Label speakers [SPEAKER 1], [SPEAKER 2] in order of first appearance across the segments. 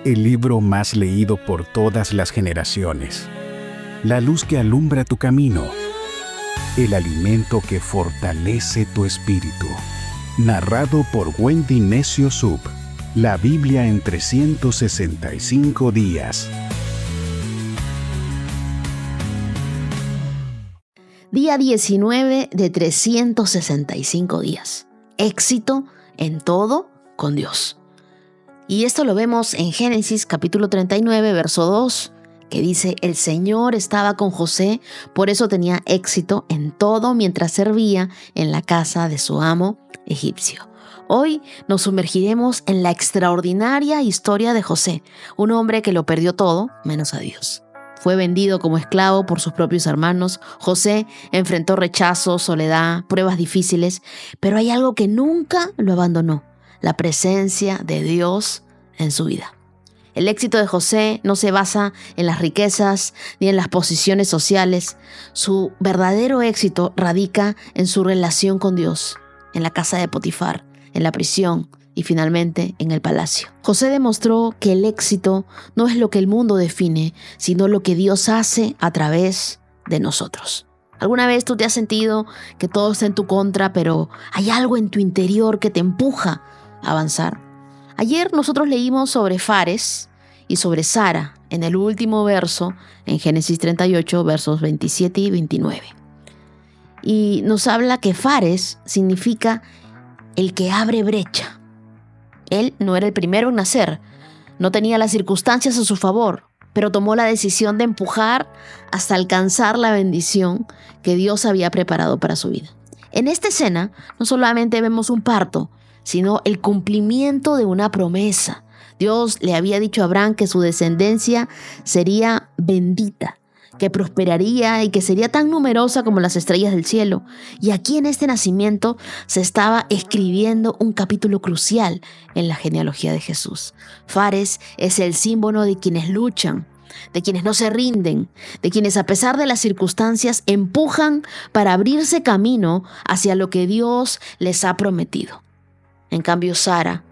[SPEAKER 1] el libro más leído por todas las generaciones, la luz que alumbra tu camino, el alimento que fortalece tu espíritu. Narrado por Wendy Necio Sub, la Biblia en 365 días.
[SPEAKER 2] Día 19 de 365 días. Éxito en todo con Dios. Y esto lo vemos en Génesis capítulo 39, verso 2, que dice: el Señor estaba con José, por eso tenía éxito en todo mientras servía en la casa de su amo egipcio. Hoy nos sumergiremos en la extraordinaria historia de José, un hombre que lo perdió todo menos a Dios. Fue vendido como esclavo por sus propios hermanos. José enfrentó rechazo, soledad, pruebas difíciles, pero hay algo que nunca lo abandonó: la presencia de Dios en su vida. El éxito de José no se basa en las riquezas ni en las posiciones sociales. Su verdadero éxito radica en su relación con Dios, en la casa de Potifar, en la prisión y finalmente en el palacio. José demostró que el éxito no es lo que el mundo define, sino lo que Dios hace a través de nosotros. ¿Alguna vez tú te has sentido que todo está en tu contra, pero hay algo en tu interior que te empuja a avanzar? Ayer nosotros leímos sobre Fares y sobre Sara en el último verso, en Génesis 38, versos 27 y 29. Y nos habla que Fares significa el que abre brecha. Él no era el primero en nacer, no tenía las circunstancias a su favor, pero tomó la decisión de empujar hasta alcanzar la bendición que Dios había preparado para su vida. En esta escena no solamente vemos un parto, sino el cumplimiento de una promesa. Dios le había dicho a Abraham que su descendencia sería bendita, que prosperaría y que sería tan numerosa como las estrellas del cielo. Y aquí en este nacimiento se estaba escribiendo un capítulo crucial en la genealogía de Jesús. Fares es el símbolo de quienes luchan, de quienes no se rinden, de quienes a pesar de las circunstancias empujan para abrirse camino hacia lo que Dios les ha prometido. En cambio, Sara,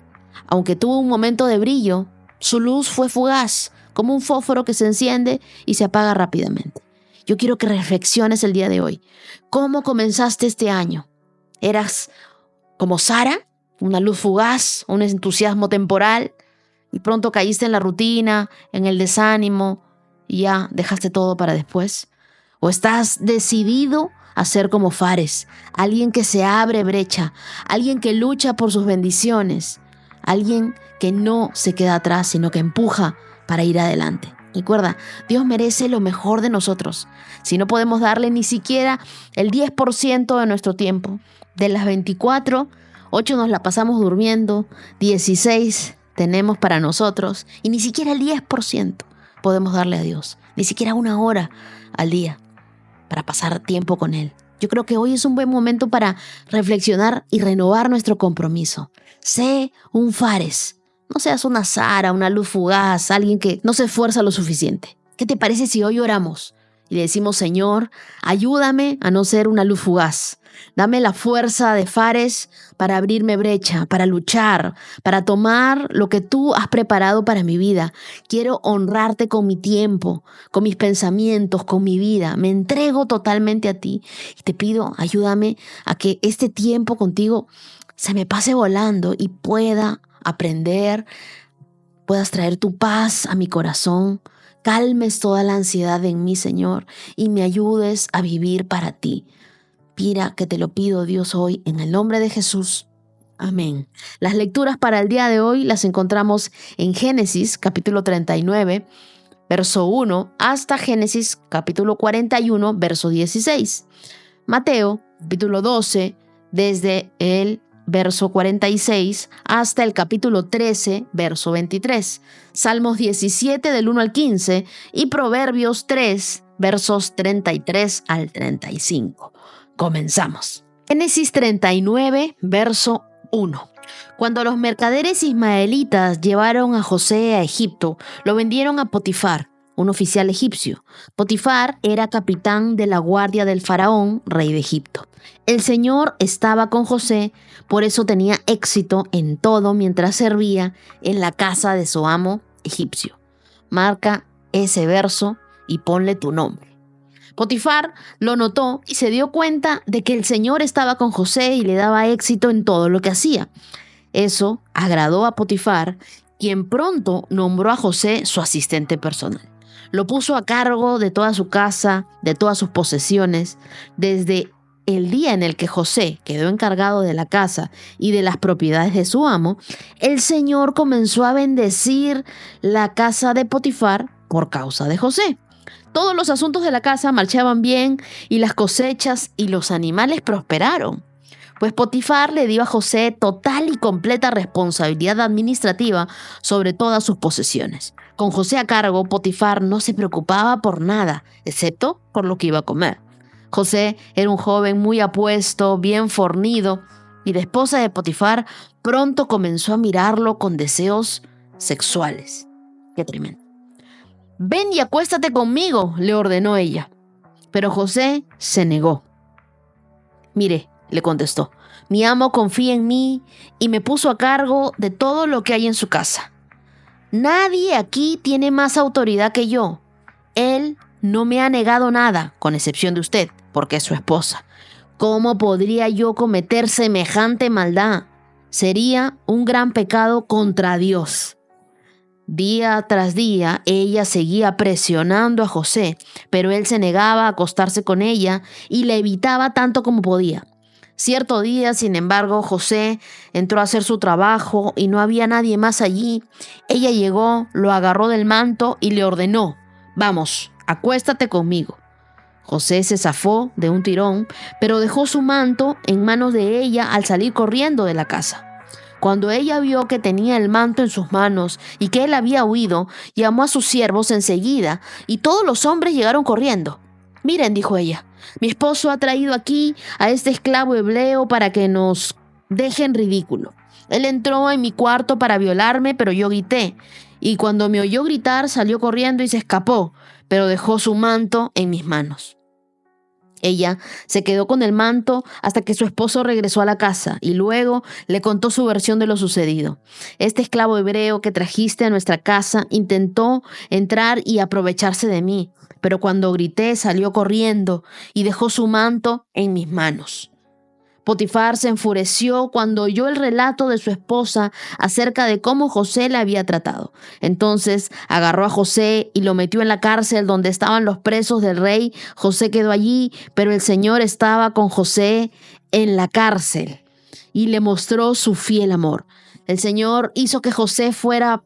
[SPEAKER 2] aunque tuvo un momento de brillo, su luz fue fugaz, como un fósforo que se enciende y se apaga rápidamente. Yo quiero que reflexiones el día de hoy. ¿Cómo comenzaste este año? ¿Eras como Sara? ¿Una luz fugaz? ¿Un entusiasmo temporal? Y pronto caíste en la rutina, en el desánimo y ya dejaste todo para después. ¿O estás decidido a ser como Fares? Alguien que se abre brecha, alguien que lucha por sus bendiciones, alguien que no se queda atrás, sino que empuja para ir adelante. Recuerda, Dios merece lo mejor de nosotros. Si no podemos darle ni siquiera el 10% de nuestro tiempo, de las 24, 8 nos la pasamos durmiendo, 16 tenemos para nosotros y ni siquiera el 10% podemos darle a Dios. Ni siquiera una hora al día para pasar tiempo con Él. Yo creo que hoy es un buen momento para reflexionar y renovar nuestro compromiso. Sé un Fares. No seas una Sara, una luz fugaz, alguien que no se esfuerza lo suficiente. ¿Qué te parece si hoy oramos y le decimos: Señor, ayúdame a no ser una luz fugaz? Dame la fuerza de Fares para abrirme brecha, para luchar, para tomar lo que tú has preparado para mi vida. Quiero honrarte con mi tiempo, con mis pensamientos, con mi vida. Me entrego totalmente a ti y te pido, ayúdame a que este tiempo contigo se me pase volando y pueda aprender, puedas traer tu paz a mi corazón, calmes toda la ansiedad en mí, Señor, y me ayudes a vivir para ti. Mira que te lo pido, Dios, hoy, en el nombre de Jesús. Amén. Las lecturas para el día de hoy las encontramos en Génesis, capítulo 39, verso 1, hasta Génesis, capítulo 41, verso 16. Mateo, capítulo 12, desde el verso 46 hasta el capítulo 13, verso 23. Salmos 17 del 1 al 15 y Proverbios 3, versos 33 al 35. Comenzamos. Génesis 39, verso 1. Cuando los mercaderes ismaelitas llevaron a José a Egipto, lo vendieron a Potifar, un oficial egipcio. Potifar era capitán de la guardia del faraón, rey de Egipto. El Señor estaba con José, por eso tenía éxito en todo mientras servía en la casa de su amo egipcio. Marca ese verso y ponle tu nombre. Potifar lo notó y se dio cuenta de que el Señor estaba con José y le daba éxito en todo lo que hacía. Eso agradó a Potifar, quien pronto nombró a José su asistente personal. Lo puso a cargo de toda su casa, de todas sus posesiones. Desde el día en el que José quedó encargado de la casa y de las propiedades de su amo, el Señor comenzó a bendecir la casa de Potifar por causa de José. Todos los asuntos de la casa marchaban bien y las cosechas y los animales prosperaron. Pues Potifar le dio a José total y completa responsabilidad administrativa sobre todas sus posesiones. Con José a cargo, Potifar no se preocupaba por nada, excepto por lo que iba a comer. José era un joven muy apuesto, bien fornido, y la esposa de Potifar pronto comenzó a mirarlo con deseos sexuales. Qué tremendo. «Ven y acuéstate conmigo», le ordenó ella. Pero José se negó. «Mire», le contestó, «mi amo confía en mí y me puso a cargo de todo lo que hay en su casa. Nadie aquí tiene más autoridad que yo. Él no me ha negado nada, con excepción de usted, porque es su esposa. ¿Cómo podría yo cometer semejante maldad? Sería un gran pecado contra Dios». Día tras día, ella seguía presionando a José, pero él se negaba a acostarse con ella y la evitaba tanto como podía. Cierto día, sin embargo, José entró a hacer su trabajo y no había nadie más allí. Ella llegó, lo agarró del manto y le ordenó: «Vamos, acuéstate conmigo». José se zafó de un tirón, pero dejó su manto en manos de ella al salir corriendo de la casa. Cuando ella vio que tenía el manto en sus manos y que él había huido, llamó a sus siervos enseguida y todos los hombres llegaron corriendo. «Miren», dijo ella, «mi esposo ha traído aquí a este esclavo hebreo para que nos deje en ridículo. Él entró en mi cuarto para violarme, pero yo grité. Y cuando me oyó gritar, salió corriendo y se escapó, pero dejó su manto en mis manos». Ella se quedó con el manto hasta que su esposo regresó a la casa y luego le contó su versión de lo sucedido. «Este esclavo hebreo que trajiste a nuestra casa intentó entrar y aprovecharse de mí, pero cuando grité salió corriendo y dejó su manto en mis manos». Potifar se enfureció cuando oyó el relato de su esposa acerca de cómo José la había tratado. Entonces agarró a José y lo metió en la cárcel donde estaban los presos del rey. José quedó allí, pero el Señor estaba con José en la cárcel y le mostró su fiel amor. El Señor hizo que José fuera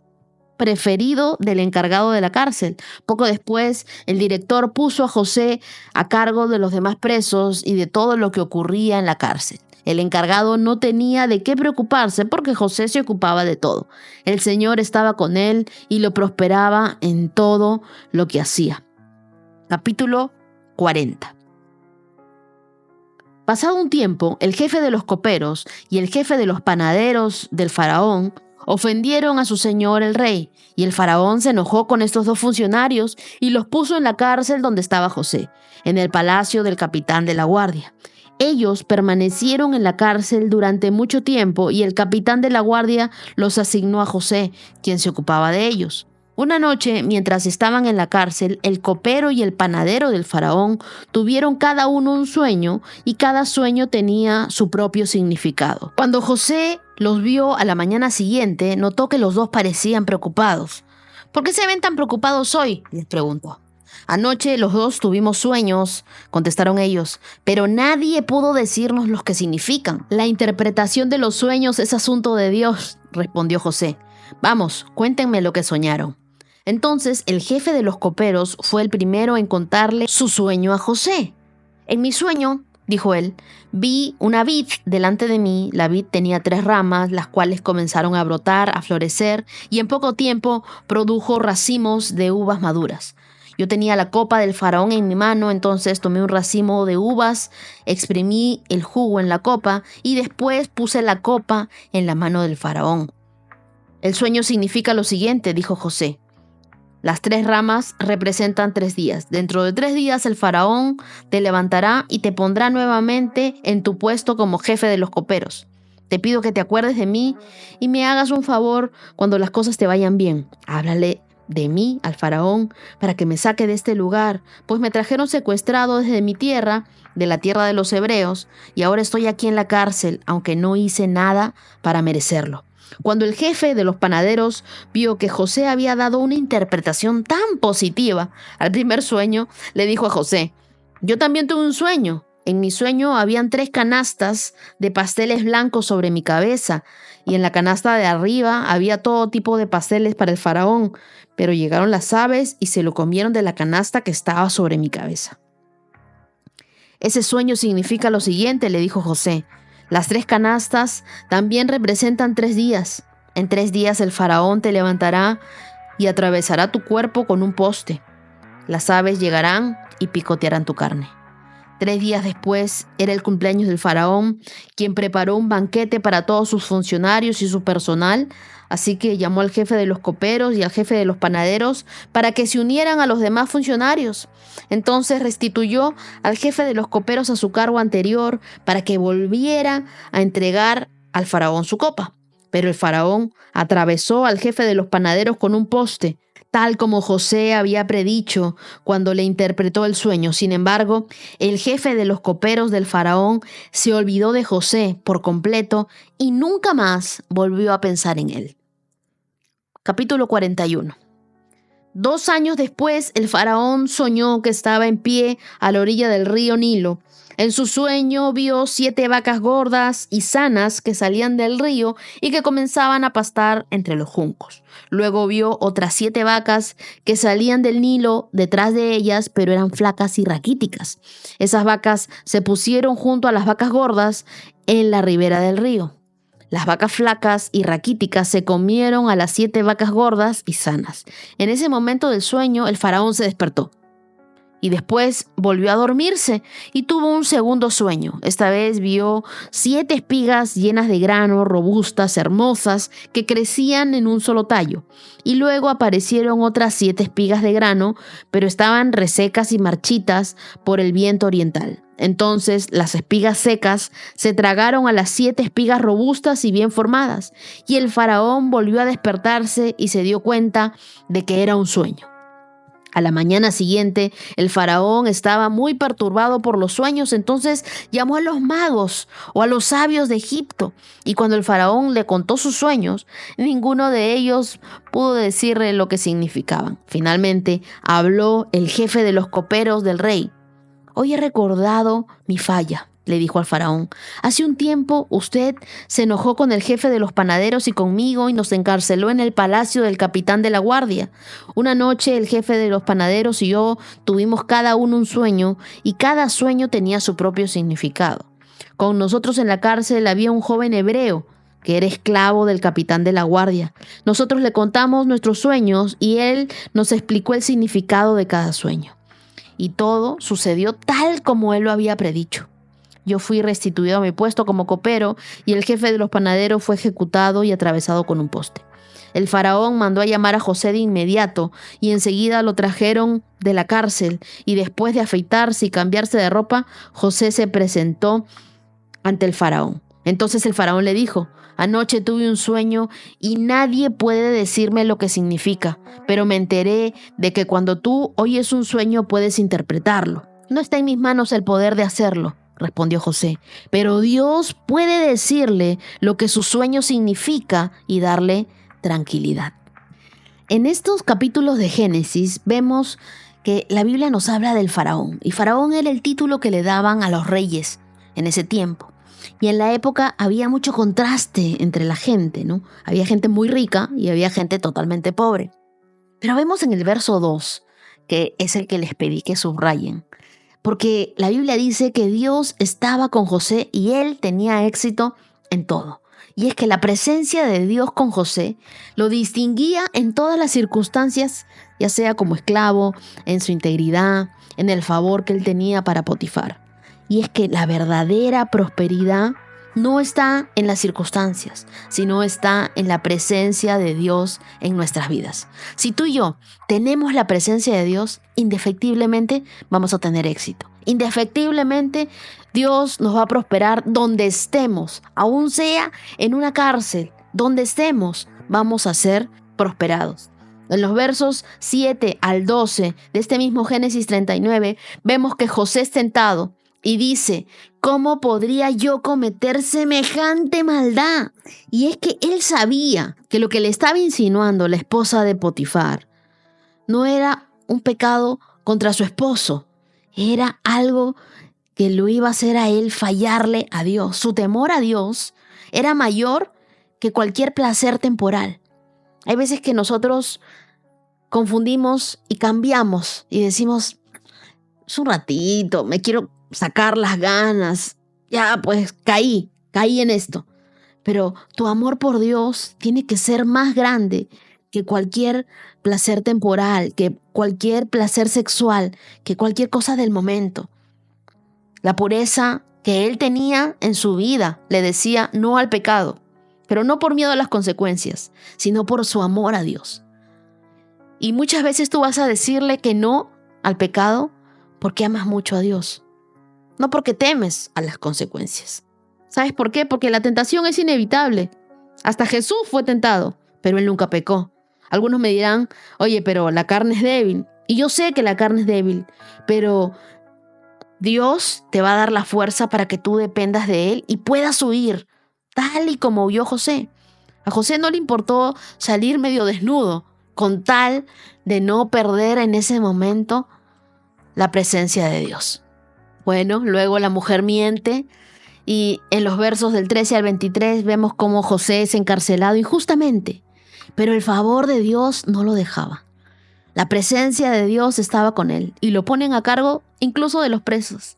[SPEAKER 2] preferido del encargado de la cárcel. Poco después, el director puso a José a cargo de los demás presos y de todo lo que ocurría en la cárcel. El encargado no tenía de qué preocuparse porque José se ocupaba de todo. El Señor estaba con él y lo prosperaba en todo lo que hacía. Capítulo 40. Pasado un tiempo, el jefe de los coperos y el jefe de los panaderos del faraón ofendieron a su señor el rey, y el faraón se enojó con estos dos funcionarios y los puso en la cárcel donde estaba José, en el palacio del capitán de la guardia. Ellos permanecieron en la cárcel durante mucho tiempo y el capitán de la guardia los asignó a José, quien se ocupaba de ellos. Una noche, mientras estaban en la cárcel, el copero y el panadero del faraón tuvieron cada uno un sueño y cada sueño tenía su propio significado. Cuando José los vio a la mañana siguiente, notó que los dos parecían preocupados. «¿Por qué se ven tan preocupados hoy?», les preguntó. «Anoche los dos tuvimos sueños», contestaron ellos, «pero nadie pudo decirnos los que significan». «La interpretación de los sueños es asunto de Dios», respondió José. «Vamos, cuéntenme lo que soñaron». Entonces el jefe de los coperos fue el primero en contarle su sueño a José. «En mi sueño», dijo él, «vi una vid delante de mí. La vid tenía 3 ramas, las cuales comenzaron a brotar, a florecer, y en poco tiempo produjo racimos de uvas maduras. Yo tenía la copa del faraón en mi mano, entonces tomé un racimo de uvas, exprimí el jugo en la copa y después puse la copa en la mano del faraón». «El sueño significa lo siguiente», dijo José. «Las 3 ramas representan 3 días. Dentro de 3 días el faraón te levantará y te pondrá nuevamente en tu puesto como jefe de los coperos. Te pido que te acuerdes de mí y me hagas un favor cuando las cosas te vayan bien. Háblale de mí al faraón para que me saque de este lugar, pues me trajeron secuestrado desde mi tierra, de la tierra de los hebreos, y ahora estoy aquí en la cárcel, aunque no hice nada para merecerlo. Cuando el jefe de los panaderos vio que José había dado una interpretación tan positiva al primer sueño, le dijo a José: yo también tuve un sueño. En mi sueño habían 3 canastas de pasteles blancos sobre mi cabeza, y en la canasta de arriba había todo tipo de pasteles para el faraón, pero llegaron las aves y se lo comieron de la canasta que estaba sobre mi cabeza. Ese sueño significa lo siguiente, le dijo José: las 3 canastas también representan 3 días. En 3 días el faraón te levantará y atravesará tu cuerpo con un poste. Las aves llegarán y picotearán tu carne. 3 días después era el cumpleaños del faraón, quien preparó un banquete para todos sus funcionarios y su personal, así que llamó al jefe de los coperos y al jefe de los panaderos para que se unieran a los demás funcionarios. Entonces restituyó al jefe de los coperos a su cargo anterior para que volviera a entregar al faraón su copa. Pero el faraón atravesó al jefe de los panaderos con un poste, tal como José había predicho cuando le interpretó el sueño. Sin embargo, el jefe de los coperos del faraón se olvidó de José por completo y nunca más volvió a pensar en él. Capítulo 41. 2 años después, el faraón soñó que estaba en pie a la orilla del río Nilo. En su sueño vio 7 vacas gordas y sanas que salían del río y que comenzaban a pastar entre los juncos. Luego vio otras 7 vacas que salían del Nilo detrás de ellas, pero eran flacas y raquíticas. Esas vacas se pusieron junto a las vacas gordas en la ribera del río. Las vacas flacas y raquíticas se comieron a las 7 vacas gordas y sanas. En ese momento del sueño, el faraón se despertó. Y después volvió a dormirse y tuvo un segundo sueño. Esta vez vio 7 espigas llenas de grano, robustas, hermosas, que crecían en un solo tallo. Y luego aparecieron otras 7 espigas de grano, pero estaban resecas y marchitas por el viento oriental. Entonces las espigas secas se tragaron a las 7 espigas robustas y bien formadas. Y el faraón volvió a despertarse y se dio cuenta de que era un sueño. A la mañana siguiente, el faraón estaba muy perturbado por los sueños, entonces llamó a los magos o a los sabios de Egipto. Y cuando el faraón le contó sus sueños, ninguno de ellos pudo decirle lo que significaban. Finalmente, habló el jefe de los coperos del rey. Hoy he recordado mi falla, le dijo al faraón. Hace un tiempo usted se enojó con el jefe de los panaderos y conmigo y nos encarceló en el palacio del capitán de la guardia. Una noche el jefe de los panaderos y yo tuvimos cada uno un sueño y cada sueño tenía su propio significado. Con nosotros en la cárcel había un joven hebreo que era esclavo del capitán de la guardia. Nosotros le contamos nuestros sueños y él nos explicó el significado de cada sueño. Y todo sucedió tal como él lo había predicho. Yo fui restituido a mi puesto como copero y el jefe de los panaderos fue ejecutado y atravesado con un poste. El faraón mandó a llamar a José de inmediato y enseguida lo trajeron de la cárcel y después de afeitarse y cambiarse de ropa, José se presentó ante el faraón. Entonces el faraón le dijo: anoche tuve un sueño y nadie puede decirme lo que significa, pero me enteré de que cuando tú oyes un sueño puedes interpretarlo. No está en mis manos el poder de hacerlo, respondió José, pero Dios puede decirle lo que su sueño significa y darle tranquilidad. En estos capítulos de Génesis vemos que la Biblia nos habla del faraón, y faraón era el título que le daban a los reyes en ese tiempo. Y en la época había mucho contraste entre la gente, ¿no? Había gente muy rica y había gente totalmente pobre. Pero vemos en el verso 2, que es el que les pedí que subrayen, porque la Biblia dice que Dios estaba con José y él tenía éxito en todo. Y es que la presencia de Dios con José lo distinguía en todas las circunstancias, ya sea como esclavo, en su integridad, en el favor que él tenía para Potifar. Y es que la verdadera prosperidad no está en las circunstancias, sino está en la presencia de Dios en nuestras vidas. Si tú y yo tenemos la presencia de Dios, indefectiblemente vamos a tener éxito. Indefectiblemente Dios nos va a prosperar donde estemos, aún sea en una cárcel, donde estemos, vamos a ser prosperados. En los versos 7 al 12 de este mismo Génesis 39, vemos que José es tentado y dice: ¿cómo podría yo cometer semejante maldad? Y es que él sabía que lo que le estaba insinuando la esposa de Potifar no era un pecado contra su esposo, era algo que lo iba a hacer a él fallarle a Dios. Su temor a Dios era mayor que cualquier placer temporal. Hay veces que nosotros confundimos y cambiamos y decimos: es un ratito, me quiero sacar las ganas, ya pues caí en esto. Pero tu amor por Dios tiene que ser más grande que cualquier placer temporal, que cualquier placer sexual, que cualquier cosa del momento. La pureza que él tenía en su vida le decía no al pecado, pero no por miedo a las consecuencias, sino por su amor a Dios. Y muchas veces tú vas a decirle que no al pecado porque amas mucho a Dios, no porque temes a las consecuencias. ¿Sabes por qué? Porque la tentación es inevitable. Hasta Jesús fue tentado, pero él nunca pecó. Algunos me dirán: oye, pero la carne es débil. Y yo sé que la carne es débil, pero Dios te va a dar la fuerza para que tú dependas de Él y puedas huir, tal y como huyó José. A José no le importó salir medio desnudo, con tal de no perder en ese momento la presencia de Dios. Bueno, luego la mujer miente y en los versos del 13 al 23 vemos cómo José es encarcelado injustamente, pero el favor de Dios no lo dejaba. La presencia de Dios estaba con él y lo ponen a cargo incluso de los presos.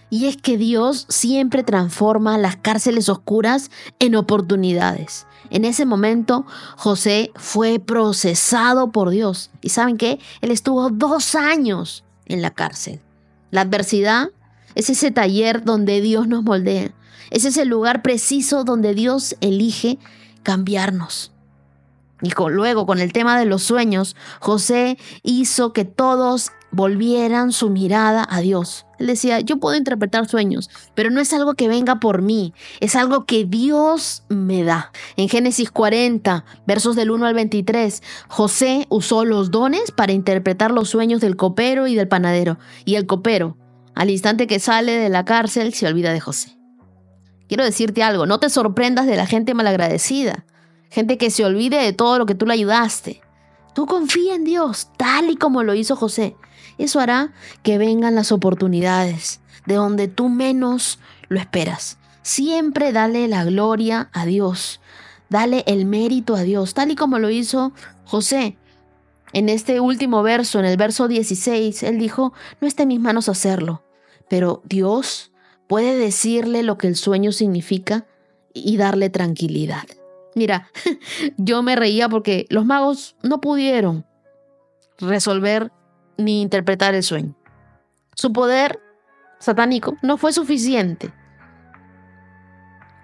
[SPEAKER 2] Y es que Dios siempre transforma las cárceles oscuras en oportunidades. En ese momento, José fue procesado por Dios. ¿Y saben qué? Él estuvo 2 años en la cárcel. La adversidad es ese taller donde Dios nos moldea. Es ese lugar preciso donde Dios elige cambiarnos. Y luego, con el tema de los sueños, José hizo que todos volvieran su mirada a Dios. Él decía: yo puedo interpretar sueños, pero no es algo que venga por mí, es algo que Dios me da. En Génesis 40, versos del 1 al 23, José usó los dones para interpretar los sueños del copero y del panadero. Y el copero, al instante que sale de la cárcel, se olvida de José. Quiero decirte algo: no te sorprendas de la gente malagradecida, gente que se olvide de todo lo que tú le ayudaste. Tú confía en Dios, tal y como lo hizo José. Eso hará que vengan las oportunidades de donde tú menos lo esperas. Siempre dale la gloria a Dios, dale el mérito a Dios, tal y como lo hizo José. En este último verso, en el verso 16, él dijo: no está en mis manos hacerlo, pero Dios puede decirle lo que el sueño significa y darle tranquilidad. Mira, yo me reía porque los magos no pudieron resolver ni interpretar el sueño. Su poder satánico no fue suficiente,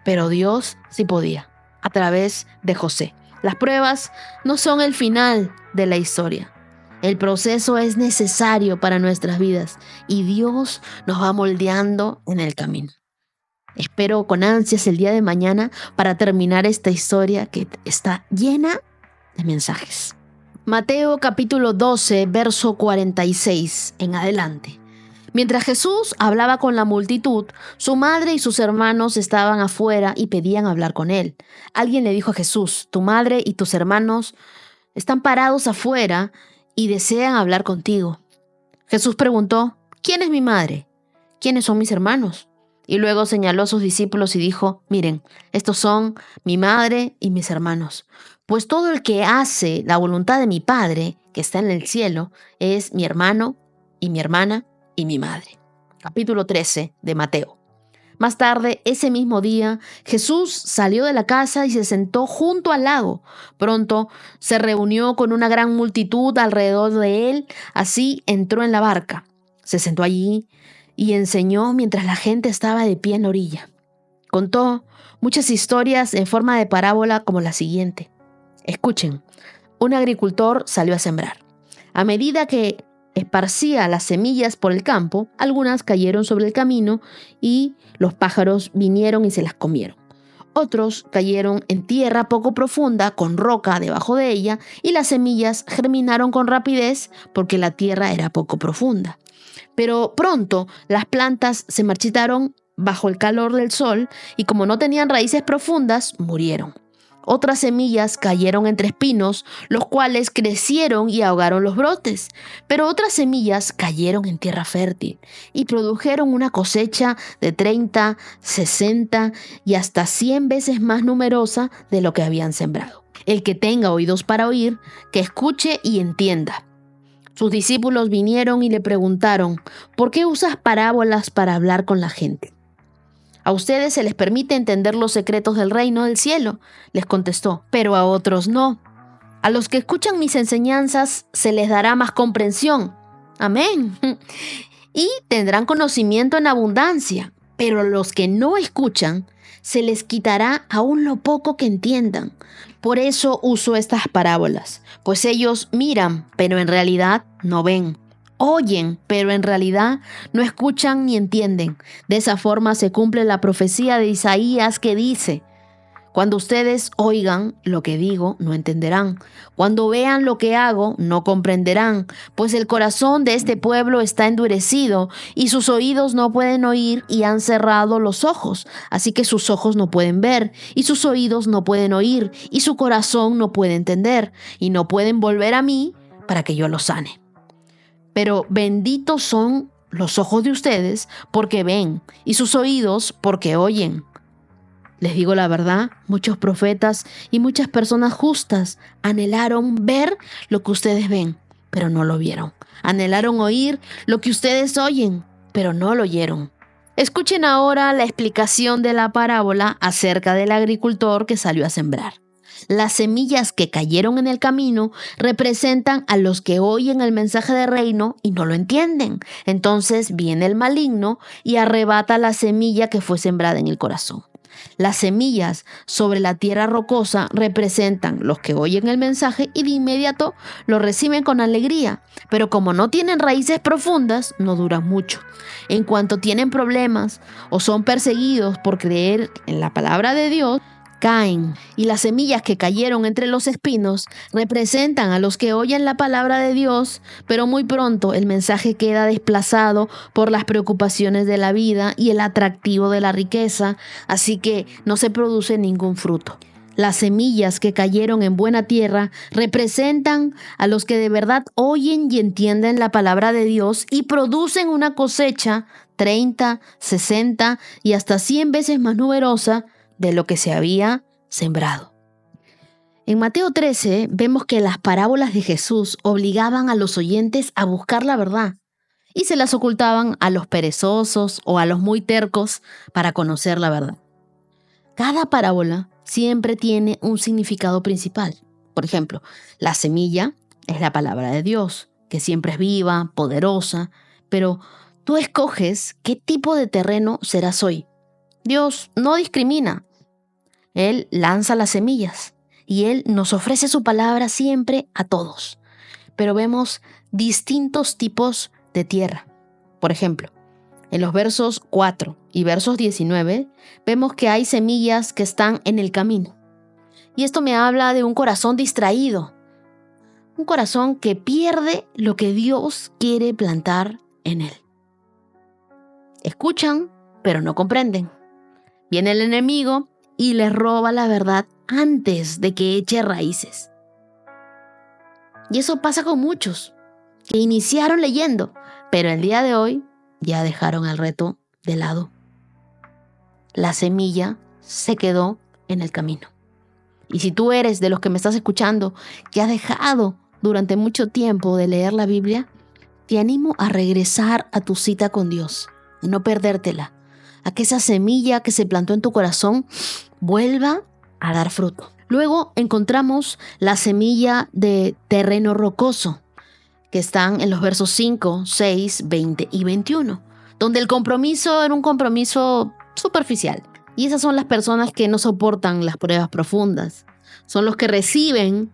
[SPEAKER 2] pero Dios sí podía, a través de José. Las pruebas no son el final de la historia. El proceso es necesario para nuestras vidas y Dios nos va moldeando en el camino. Espero con ansias el día de mañana para terminar esta historia que está llena de mensajes. Mateo capítulo 12, verso 46 en adelante. Mientras Jesús hablaba con la multitud, su madre y sus hermanos estaban afuera y pedían hablar con él. Alguien le dijo a Jesús: tu madre y tus hermanos están parados afuera y desean hablar contigo. Jesús preguntó: ¿quién es mi madre? ¿Quiénes son mis hermanos? Y luego señaló a sus discípulos y dijo: miren, estos son mi madre y mis hermanos. Pues todo el que hace la voluntad de mi Padre, que está en el cielo, es mi hermano y mi hermana y mi madre. Capítulo 13 de Mateo. Más tarde, ese mismo día, Jesús salió de la casa y se sentó junto al lago. Pronto se reunió con una gran multitud alrededor de él. Así entró en la barca. Se sentó allí y enseñó mientras la gente estaba de pie en la orilla. Contó muchas historias en forma de parábola como la siguiente. Escuchen, un agricultor salió a sembrar. A medida que esparcía las semillas por el campo, algunas cayeron sobre el camino y los pájaros vinieron y se las comieron. Otros cayeron en tierra poco profunda, con roca debajo de ella, y las semillas germinaron con rapidez porque la tierra era poco profunda. Pero pronto las plantas se marchitaron bajo el calor del sol y como no tenían raíces profundas, murieron. Otras semillas cayeron entre espinos, los cuales crecieron y ahogaron los brotes. Pero otras semillas cayeron en tierra fértil y produjeron una cosecha de 30, 60 y hasta 100 veces más numerosa de lo que habían sembrado. El que tenga oídos para oír, que escuche y entienda. Sus discípulos vinieron y le preguntaron, ¿por qué usas parábolas para hablar con la gente? A ustedes se les permite entender los secretos del reino del cielo, les contestó, pero a otros no. A los que escuchan mis enseñanzas se les dará más comprensión. Amén. Y tendrán conocimiento en abundancia, pero a los que no escuchan se les quitará aún lo poco que entiendan. Por eso uso estas parábolas, pues ellos miran, pero en realidad no ven. Oyen, pero en realidad no escuchan ni entienden. De esa forma se cumple la profecía de Isaías que dice, cuando ustedes oigan lo que digo, no entenderán. Cuando vean lo que hago, no comprenderán. Pues el corazón de este pueblo está endurecido y sus oídos no pueden oír y han cerrado los ojos. Así que sus ojos no pueden ver y sus oídos no pueden oír y su corazón no puede entender y no pueden volver a mí para que yo los sane. Pero benditos son los ojos de ustedes porque ven y sus oídos porque oyen. Les digo la verdad, muchos profetas y muchas personas justas anhelaron ver lo que ustedes ven, pero no lo vieron. Anhelaron oír lo que ustedes oyen, pero no lo oyeron. Escuchen ahora la explicación de la parábola acerca del agricultor que salió a sembrar. Las semillas que cayeron en el camino representan a los que oyen el mensaje de reino y no lo entienden. Entonces viene el maligno y arrebata la semilla que fue sembrada en el corazón. Las semillas sobre la tierra rocosa representan los que oyen el mensaje y de inmediato lo reciben con alegría, pero como no tienen raíces profundas, no duran mucho. En cuanto tienen problemas o son perseguidos por creer en la palabra de Dios, caen, y las semillas que cayeron entre los espinos representan a los que oyen la palabra de Dios, pero muy pronto el mensaje queda desplazado por las preocupaciones de la vida y el atractivo de la riqueza, así que no se produce ningún fruto. Las semillas que cayeron en buena tierra representan a los que de verdad oyen y entienden la palabra de Dios y producen una cosecha 30, 60 y hasta 100 veces más numerosa de lo que se había sembrado. En Mateo 13 vemos que las parábolas de Jesús obligaban a los oyentes a buscar la verdad y se las ocultaban a los perezosos o a los muy tercos para conocer la verdad. Cada parábola siempre tiene un significado principal. Por ejemplo, la semilla es la palabra de Dios, que siempre es viva, poderosa, pero tú escoges qué tipo de terreno serás hoy. Dios no discrimina. Él lanza las semillas y Él nos ofrece su palabra siempre a todos. Pero vemos distintos tipos de tierra. Por ejemplo, en los versos 4 y versos 19 vemos que hay semillas que están en el camino. Y esto me habla de un corazón distraído. Un corazón que pierde lo que Dios quiere plantar en él. Escuchan, pero no comprenden. Viene el enemigo y les roba la verdad antes de que eche raíces. Y eso pasa con muchos que iniciaron leyendo, pero el día de hoy ya dejaron el reto de lado. La semilla se quedó en el camino. Y si tú eres de los que me estás escuchando, que has dejado durante mucho tiempo de leer la Biblia, te animo a regresar a tu cita con Dios, a no perdértela, a que esa semilla que se plantó en tu corazón vuelva a dar fruto. Luego encontramos la semilla de terreno rocoso, que están en los versos 5, 6, 20 y 21, donde el compromiso era un compromiso superficial. Y esas son las personas que no soportan las pruebas profundas. Son los que reciben,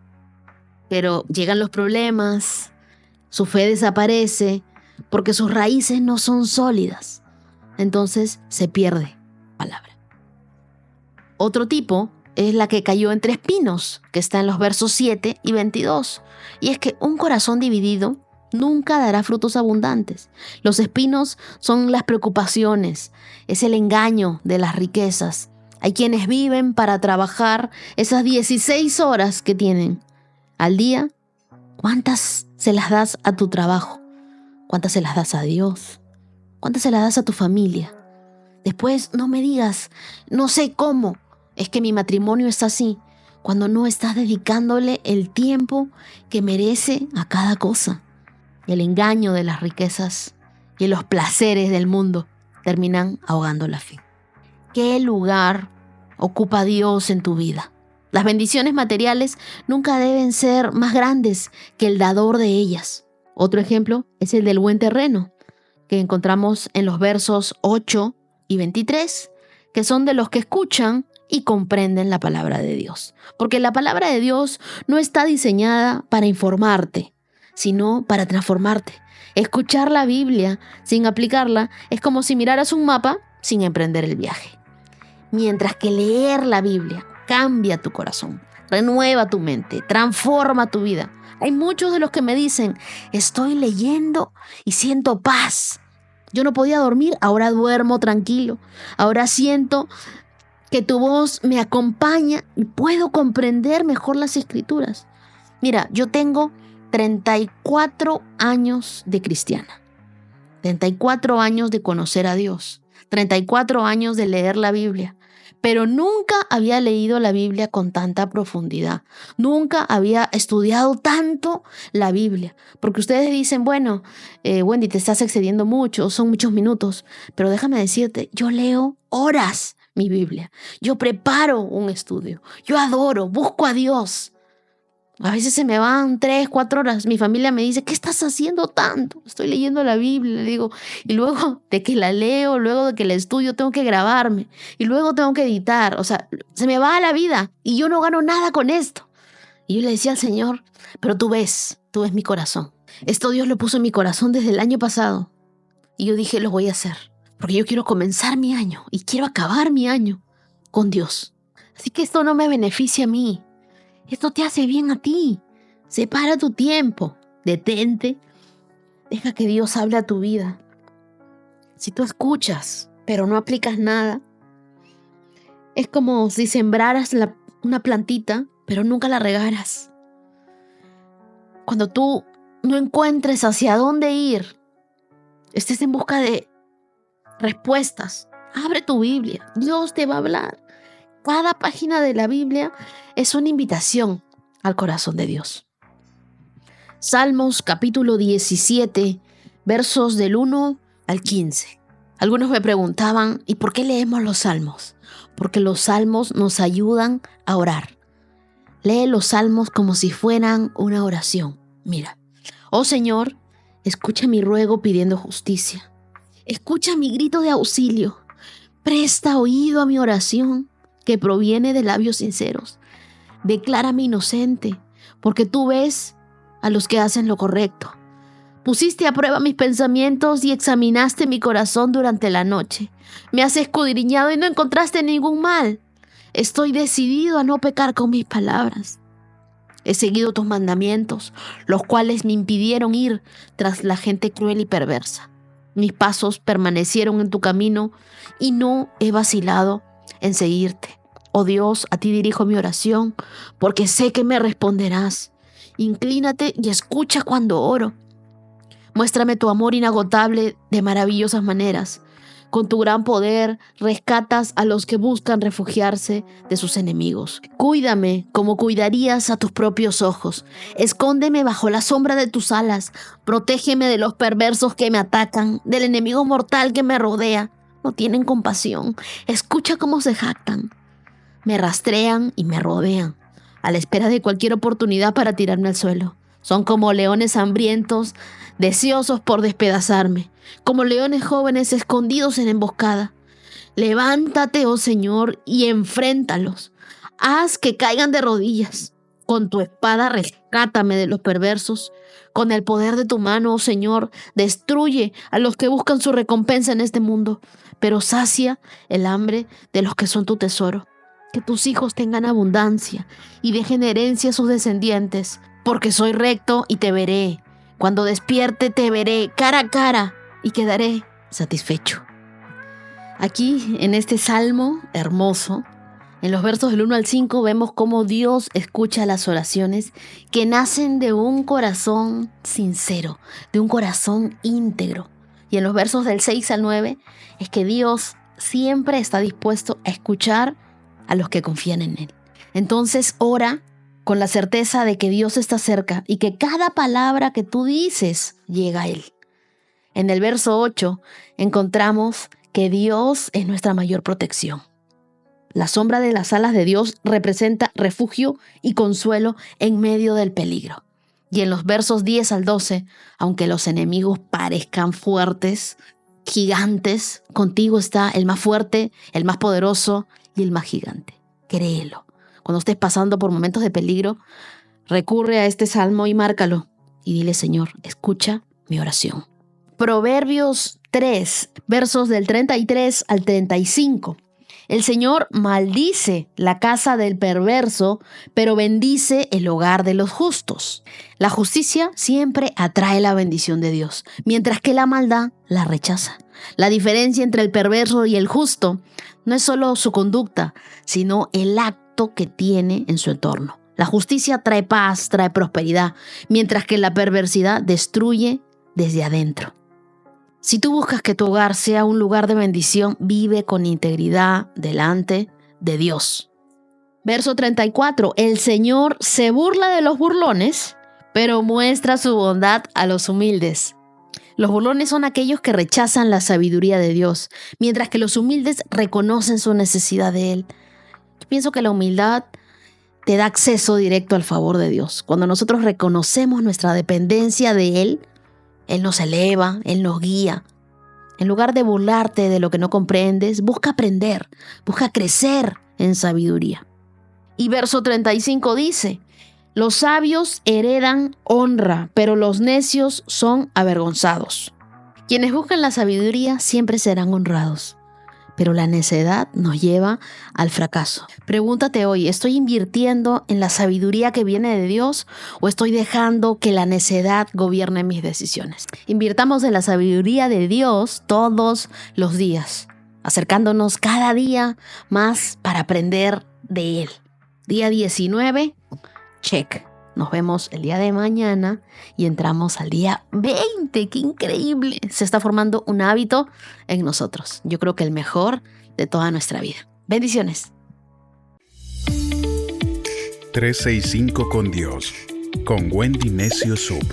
[SPEAKER 2] pero llegan los problemas, su fe desaparece porque sus raíces no son sólidas. Entonces se pierde la palabra. Otro tipo es la que cayó entre espinos, que está en los versos 7 y 22. Y es que un corazón dividido nunca dará frutos abundantes. Los espinos son las preocupaciones, es el engaño de las riquezas. Hay quienes viven para trabajar esas 16 horas que tienen al día. ¿Cuántas se las das a tu trabajo? ¿Cuántas se las das a Dios? ¿Cuántas se las das a tu familia? Después no me digas, no sé cómo, es que mi matrimonio está así, cuando no estás dedicándole el tiempo que merece a cada cosa. El engaño de las riquezas y los placeres del mundo terminan ahogando la fe. ¿Qué lugar ocupa Dios en tu vida? Las bendiciones materiales nunca deben ser más grandes que el dador de ellas. Otro ejemplo es el del buen terreno, que encontramos en los versos 8 y 23, que son de los que escuchan y comprenden la palabra de Dios. Porque la palabra de Dios no está diseñada para informarte, sino para transformarte. Escuchar la Biblia sin aplicarla es como si miraras un mapa sin emprender el viaje. Mientras que leer la Biblia cambia tu corazón, renueva tu mente, transforma tu vida. Hay muchos de los que me dicen, estoy leyendo y siento paz. Yo no podía dormir, ahora duermo tranquilo. Ahora siento que tu voz me acompaña y puedo comprender mejor las Escrituras. Mira, yo tengo 34 años de cristiana, 34 años de conocer a Dios, 34 años de leer la Biblia, pero nunca había leído la Biblia con tanta profundidad, nunca había estudiado tanto la Biblia, porque ustedes dicen, bueno, Wendy, te estás excediendo mucho, son muchos minutos, pero déjame decirte, yo leo horas mi Biblia, yo preparo un estudio, yo adoro, busco a Dios. A veces se me van 3, 4 horas. Mi familia me dice, ¿qué estás haciendo tanto? Estoy leyendo la Biblia, le digo. Y luego de que la leo, luego de que la estudio, tengo que grabarme. Y luego tengo que editar. O sea, se me va la vida y yo no gano nada con esto. Y yo le decía al Señor, pero tú ves mi corazón. Esto Dios lo puso en mi corazón desde el año pasado. Y yo dije, lo voy a hacer. Porque yo quiero comenzar mi año y quiero acabar mi año con Dios. Así que esto no me beneficia a mí. Esto te hace bien a ti. Separa tu tiempo. Detente. Deja que Dios hable a tu vida. Si tú escuchas, pero no aplicas nada, es como si sembraras una plantita, pero nunca la regaras. Cuando tú no encuentres hacia dónde ir, estés en busca de respuestas, abre tu Biblia. Dios te va a hablar. Cada página de la Biblia es una invitación al corazón de Dios. Salmos capítulo 17, versos del 1 al 15. Algunos me preguntaban, ¿y por qué leemos los salmos? Porque los salmos nos ayudan a orar. Lee los salmos como si fueran una oración. Mira, oh Señor, escucha mi ruego pidiendo justicia. Escucha mi grito de auxilio. Presta oído a mi oración, que proviene de labios sinceros. Declárame inocente, porque tú ves a los que hacen lo correcto. Pusiste a prueba mis pensamientos y examinaste mi corazón durante la noche. Me has escudriñado y no encontraste ningún mal. Estoy decidido a no pecar con mis palabras. He seguido tus mandamientos, los cuales me impidieron ir tras la gente cruel y perversa. Mis pasos permanecieron en tu camino y no he vacilado en seguirte. Oh Dios, a ti dirijo mi oración, porque sé que me responderás. Inclínate y escucha cuando oro. Muéstrame tu amor inagotable de maravillosas maneras. Con tu gran poder rescatas a los que buscan refugiarse de sus enemigos. Cuídame como cuidarías a tus propios ojos. Escóndeme bajo la sombra de tus alas. Protégeme de los perversos que me atacan, del enemigo mortal que me rodea. No tienen compasión. Escucha cómo se jactan. Me rastrean y me rodean, a la espera de cualquier oportunidad para tirarme al suelo. Son como leones hambrientos, deseosos por despedazarme, como leones jóvenes escondidos en emboscada. Levántate, oh Señor, y enfréntalos. Haz que caigan de rodillas. Con tu espada rescátame de los perversos. Con el poder de tu mano, oh Señor, destruye a los que buscan su recompensa en este mundo, pero sacia el hambre de los que son tu tesoro. Que tus hijos tengan abundancia y dejen herencia a sus descendientes, porque soy recto y te veré. Cuando despierte te veré cara a cara y quedaré satisfecho. Aquí, en este salmo hermoso, en los versos del 1 al 5, vemos cómo Dios escucha las oraciones que nacen de un corazón sincero, de un corazón íntegro. Y en los versos del 6 al 9, es que Dios siempre está dispuesto a escuchar a los que confían en Él. Entonces ora con la certeza de que Dios está cerca y que cada palabra que tú dices llega a Él. En el verso 8 encontramos que Dios es nuestra mayor protección. La sombra de las alas de Dios representa refugio y consuelo en medio del peligro. Y en los versos 10 al 12, aunque los enemigos parezcan fuertes, gigantes, contigo está el más fuerte, el más poderoso y el más gigante. Créelo. Cuando estés pasando por momentos de peligro, recurre a este salmo y márcalo. Y dile, Señor, escucha mi oración. Proverbios 3, versos del 33 al 35. El Señor maldice la casa del perverso, pero bendice el hogar de los justos. La justicia siempre atrae la bendición de Dios, mientras que la maldad la rechaza. La diferencia entre el perverso y el justo no es solo su conducta, sino el acto que tiene en su entorno. La justicia trae paz, trae prosperidad, mientras que la perversidad destruye desde adentro. Si tú buscas que tu hogar sea un lugar de bendición, vive con integridad delante de Dios. Verso 34. El Señor se burla de los burlones, pero muestra su bondad a los humildes. Los burlones son aquellos que rechazan la sabiduría de Dios, mientras que los humildes reconocen su necesidad de Él. Yo pienso que la humildad te da acceso directo al favor de Dios. Cuando nosotros reconocemos nuestra dependencia de Él, Él nos eleva, Él nos guía. En lugar de burlarte de lo que no comprendes, busca aprender, busca crecer en sabiduría. Y verso 35 dice, los sabios heredan honra, pero los necios son avergonzados. Quienes buscan la sabiduría siempre serán honrados, pero la necedad nos lleva al fracaso. Pregúntate hoy, ¿estoy invirtiendo en la sabiduría que viene de Dios o estoy dejando que la necedad gobierne mis decisiones? Invirtamos en la sabiduría de Dios todos los días, acercándonos cada día más para aprender de Él. Día 19, check. Nos vemos el día de mañana y entramos al día 20. ¡Qué increíble! Se está formando un hábito en nosotros. Yo creo que el mejor de toda nuestra vida. Bendiciones.
[SPEAKER 1] 365 con Dios, con Wendy Necio Sub.